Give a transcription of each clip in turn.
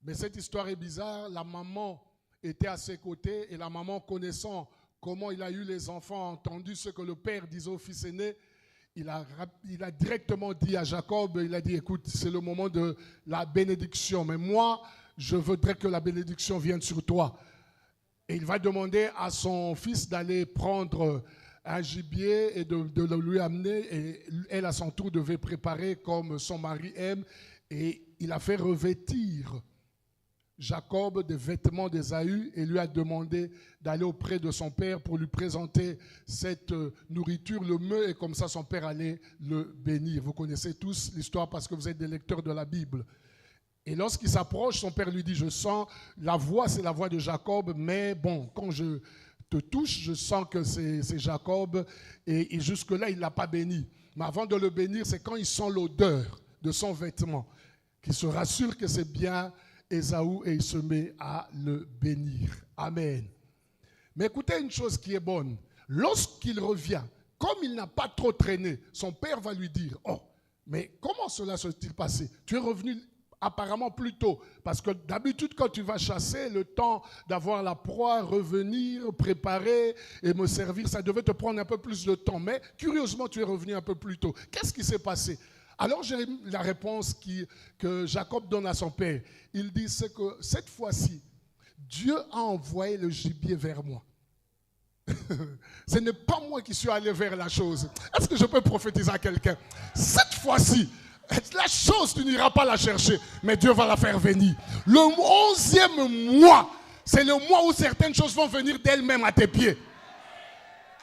Mais cette histoire est bizarre. La maman était à ses côtés et la maman, connaissant comment il a eu les enfants, entendu ce que le père disait au fils aîné, il a directement dit à Jacob, il a dit, écoute, c'est le moment de la bénédiction, mais moi, je voudrais que la bénédiction vienne sur toi. Et il va demander à son fils d'aller prendre un gibier et de le lui amener. Et elle, à son tour, devait préparer comme son mari aime. Et il a fait revêtir Jacob des vêtements d'Ésaü et lui a demandé d'aller auprès de son père pour lui présenter cette nourriture, le mets, et comme ça son père allait le bénir. Vous connaissez tous l'histoire parce que vous êtes des lecteurs de la Bible. Et lorsqu'il s'approche, son père lui dit, je sens, la voix c'est la voix de Jacob, mais bon, quand je te touche, je sens que c'est Jacob, et jusque-là, il ne l'a pas béni. Mais avant de le bénir, c'est quand il sent l'odeur de son vêtement qu'il se rassure que c'est bien Ésaü et il se met à le bénir. Amen. Mais écoutez une chose qui est bonne. Lorsqu'il revient, comme il n'a pas trop traîné, son père va lui dire, oh, mais comment cela s'est-il passé? Tu es revenu apparemment plus tôt, parce que d'habitude quand tu vas chasser, le temps d'avoir la proie, revenir, préparer et me servir, ça devait te prendre un peu plus de temps. Mais curieusement, tu es revenu un peu plus tôt. Qu'est-ce qui s'est passé? Alors j'ai la réponse que Jacob donne à son père. Il dit, c'est que cette fois-ci, Dieu a envoyé le gibier vers moi. Ce n'est pas moi qui suis allé vers la chose. Est-ce que je peux prophétiser à quelqu'un? Cette fois-ci, la chose, tu n'iras pas la chercher, mais Dieu va la faire venir. Le 11e mois, c'est le mois où certaines choses vont venir d'elles-mêmes à tes pieds.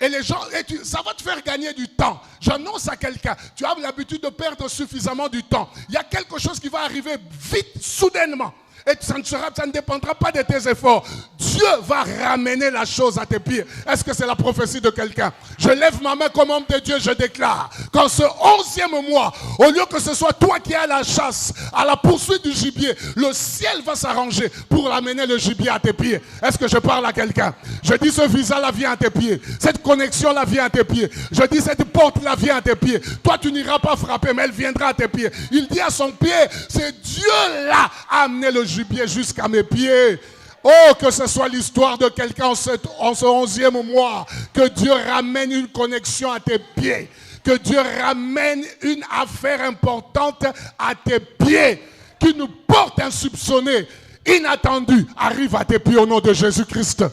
Et les gens, ça va te faire gagner du temps. J'annonce à quelqu'un, tu as l'habitude de perdre suffisamment du temps. Il y a quelque chose qui va arriver vite, soudainement. Et ça ne dépendra pas de tes efforts. Dieu va ramener la chose à tes pieds. Est-ce que c'est la prophétie de quelqu'un? Je lève ma main comme homme de Dieu, je déclare qu'en ce 11e mois, au lieu que ce soit toi qui es à la chasse, à la poursuite du gibier, le ciel va s'arranger pour amener le gibier à tes pieds. Est-ce que je parle à quelqu'un? Je dis ce visa-là vient à tes pieds. Cette connexion-là vient à tes pieds. Je dis cette porte-là vient à tes pieds. Toi, tu n'iras pas frapper, mais elle viendra à tes pieds. Il dit à son pied, c'est Dieu-là a amené le gibier jusqu'à mes pieds. Oh, que ce soit l'histoire de quelqu'un en ce 11e mois, que Dieu ramène une connexion à tes pieds, que Dieu ramène une affaire importante à tes pieds, qui nous porte insoupçonné, inattendu, arrive à tes pieds au nom de Jésus-Christ.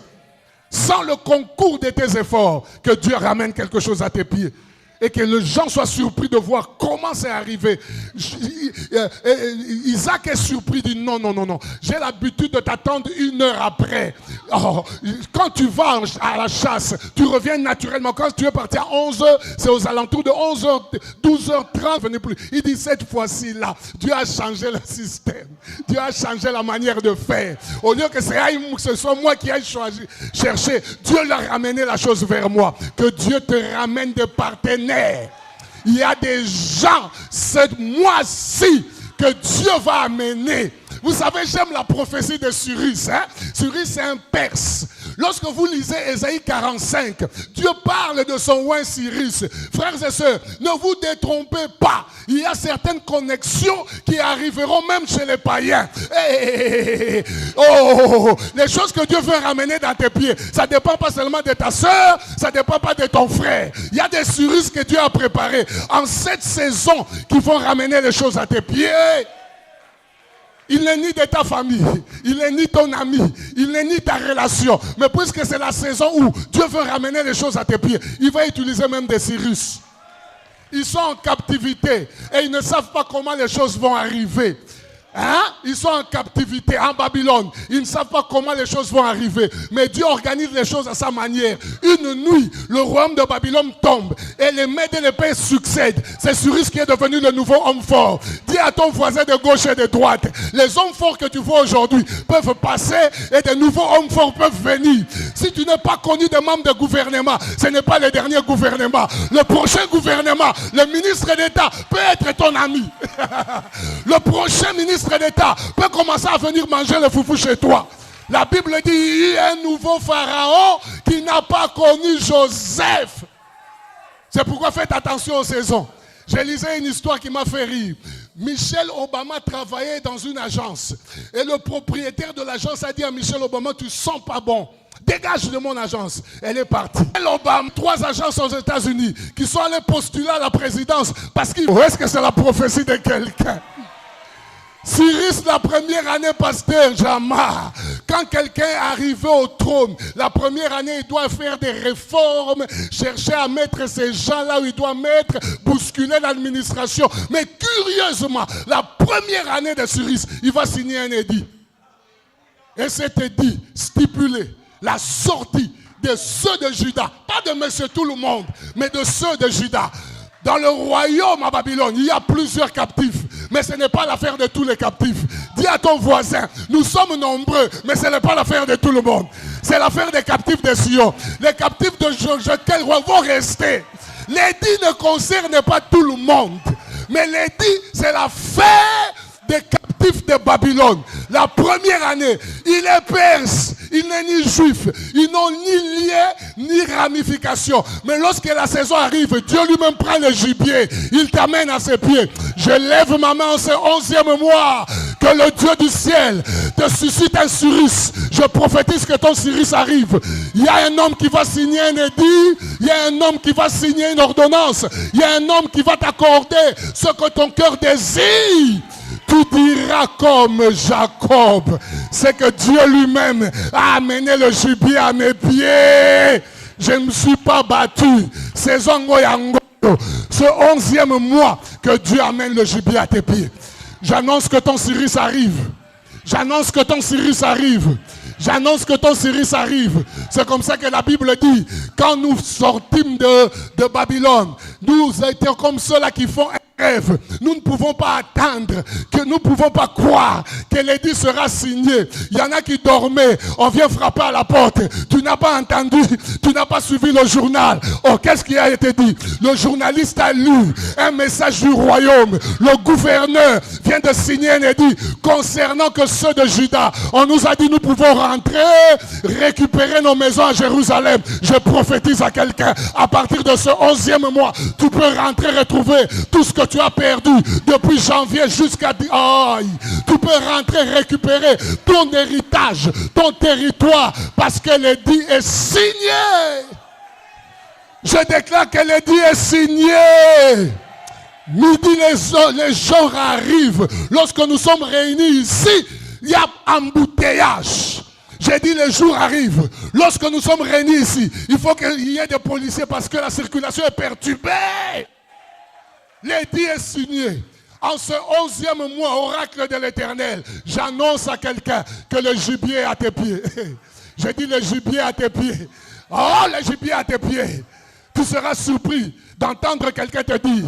Sans le concours de tes efforts, que Dieu ramène quelque chose à tes pieds. Et que les gens soient surpris de voir comment c'est arrivé. Isaac est surpris, dit non, non, non, non. J'ai l'habitude de t'attendre 1 heure après. Oh, quand tu vas à la chasse, tu reviens naturellement. Quand tu es parti à 11h, c'est aux alentours de 11h, 12h30, venez plus. Il dit cette fois-ci là, Dieu a changé le système. Dieu a changé la manière de faire. Au lieu que ce soit moi qui aille chercher, Dieu l'a ramené la chose vers moi. Que Dieu te ramène des partenaires. Il y a des gens, ce mois-ci, que Dieu va amener. Vous savez, j'aime la prophétie de Cyrus. Cyrus, c'est un Perse. Lorsque vous lisez Ésaïe 45, Dieu parle de son roi Cyrus. Frères et sœurs, ne vous détrompez pas. Il y a certaines connexions qui arriveront même chez les païens. Les choses que Dieu veut ramener dans tes pieds, ça ne dépend pas seulement de ta sœur, ça ne dépend pas de ton frère. Il y a des Cyrus que Dieu a préparés en cette saison qui vont ramener les choses à tes pieds. Il n'est ni de ta famille, il n'est ni ton ami, il n'est ni ta relation. Mais puisque c'est la saison où Dieu veut ramener les choses à tes pieds, il va utiliser même des Cyrus. Ils sont en captivité et ils ne savent pas comment les choses vont arriver. Ils sont en captivité en Babylone. Ils ne savent pas comment les choses vont arriver. Mais Dieu organise les choses à sa manière. Une nuit, le royaume de Babylone tombe et les maîtres de l'épée succèdent. C'est Cyrus qui est devenu le nouveau homme fort. Dis à ton voisin de gauche et de droite, les hommes forts que tu vois aujourd'hui peuvent passer et de nouveaux hommes forts peuvent venir. Si tu n'es pas connu des membres de gouvernement, ce n'est pas le dernier gouvernement. Le prochain gouvernement, le ministre d'État peut être ton ami. Le prochain ministre d'État peut commencer à venir manger le foufou chez toi. La Bible dit, il y a un nouveau pharaon qui n'a pas connu Joseph. C'est pourquoi faites attention aux saisons. Je lisais une histoire qui m'a fait rire. Michelle Obama travaillait dans une agence. Et le propriétaire de l'agence a dit à Michelle Obama, tu sens pas bon. Dégage de mon agence. Elle est partie. Michelle Obama, 3 agences aux États-Unis qui sont allées postuler à la présidence parce qu'ils... Est-ce que c'est la prophétie de quelqu'un? Cyrus, la première année, pasteur Jamar, quand quelqu'un est arrivé au trône, la première année, il doit faire des réformes, chercher à mettre ces gens là où il doit mettre, bousculer l'administration. Mais curieusement, la première année de Cyrus, il va signer un édit. Et cet édit stipulé la sortie de ceux de Juda, pas de monsieur tout le monde, mais de ceux de Juda. Dans le royaume à Babylone, il y a plusieurs captifs. Mais ce n'est pas l'affaire de tous les captifs. Dis à ton voisin, nous sommes nombreux, mais ce n'est pas l'affaire de tout le monde. C'est l'affaire des captifs de Sion. Les captifs de quel roi vont rester. L'édit ne concerne pas tout le monde. Mais l'édit, c'est l'affaire des captifs de Babylone. La première année, il est perse, il n'est ni juif, ils n'ont ni lien ni ramification. Mais lorsque la saison arrive, Dieu lui-même prend le gibier, il t'amène à ses pieds. Je lève ma main en ce 11e mois, que le Dieu du ciel te suscite un Cyrus. Je prophétise que ton Cyrus arrive. Il y a un homme qui va signer un édit, il y a un homme qui va signer une ordonnance, il y a un homme qui va t'accorder ce que ton cœur désire. Tu diras comme Jacob, c'est que Dieu lui-même a amené le gibier à mes pieds. Je ne me suis pas battu. Saison Ngoyango, ce 11e mois que Dieu amène le gibier à tes pieds. J'annonce que ton Cyrus arrive. J'annonce que ton Cyrus arrive. J'annonce que ton Cyrus arrive. C'est comme ça que la Bible dit. Quand nous sortîmes de Babylone, nous étions comme ceux-là qui font un rêve. Nous ne pouvons pas attendre, que nous ne pouvons pas croire que l'édit sera signé. Il y en a qui dormaient. On vient frapper à la porte. Tu n'as pas entendu. Tu n'as pas suivi le journal. Oh, qu'est-ce qui a été dit? Le journaliste a lu un message du royaume. Le gouverneur vient de signer un édit concernant que ceux de Juda. On nous a dit nous pouvons rentrer, récupérer nos maisons à Jérusalem. Je prophétise à quelqu'un, à partir de ce 11e mois, tu peux rentrer, retrouver tout ce que tu as perdu depuis janvier jusqu'à... Oh, tu peux rentrer, récupérer ton héritage, ton territoire, parce que l'édit est signé. Je déclare que l'édit est signé. Midi, les jours arrivent. Lorsque nous sommes réunis ici, il y a embouteillage. J'ai dit les jours arrivent. Lorsque nous sommes réunis ici, il faut qu'il y ait des policiers parce que la circulation est perturbée. L'édit est signé. En ce 11e mois, oracle de l'Éternel, j'annonce à quelqu'un que le gibier est à tes pieds. J'ai dit le gibier à tes pieds. Oh, le gibier à tes pieds. Tu seras surpris d'entendre quelqu'un te dire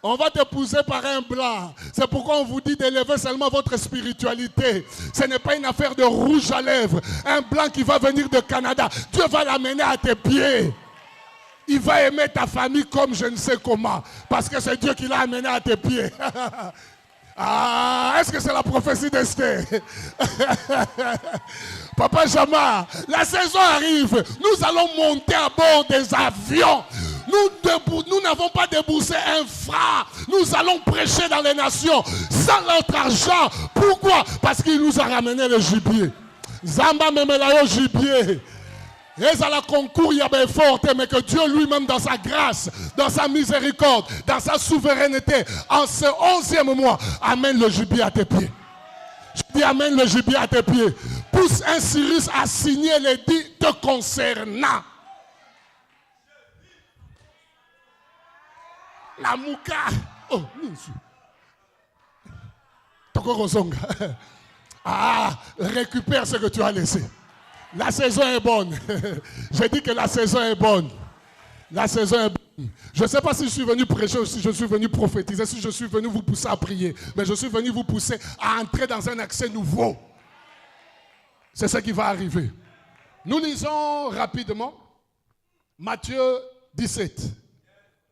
on va t'épouser par un blanc. C'est pourquoi on vous dit d'élever seulement votre spiritualité. Ce n'est pas une affaire de rouge à lèvres. Un blanc qui va venir de Canada, Dieu va l'amener à tes pieds. Il va aimer ta famille comme je ne sais comment. Parce que c'est Dieu qui l'a amené à tes pieds. Ah, est-ce que c'est la prophétie d'Esther? Papa Jamar, la saison arrive. Nous allons monter à bord des avions. Nous n'avons pas déboursé un franc. Nous allons prêcher dans les nations sans notre argent. Pourquoi? Parce qu'il nous a ramené le gibier. Zamba memelayo gibier. Et à la concours, il y avait forte, mais que Dieu lui-même, dans sa grâce, dans sa miséricorde, dans sa souveraineté, en ce 11e mois, amène le gibier à tes pieds. Je dis amène le gibier à tes pieds. Pousse un Cyrus à signer l'édit te concernant. La mouka. Oh, Tokorosonga. Ah, récupère ce que tu as laissé. La saison est bonne. J'ai dit que la saison est bonne. La saison est bonne. Je ne sais pas si je suis venu prêcher ou si je suis venu prophétiser, si je suis venu vous pousser à prier. Mais je suis venu vous pousser à entrer dans un accès nouveau. C'est ce qui va arriver. Nous lisons rapidement Matthieu 17.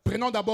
Prenons d'abord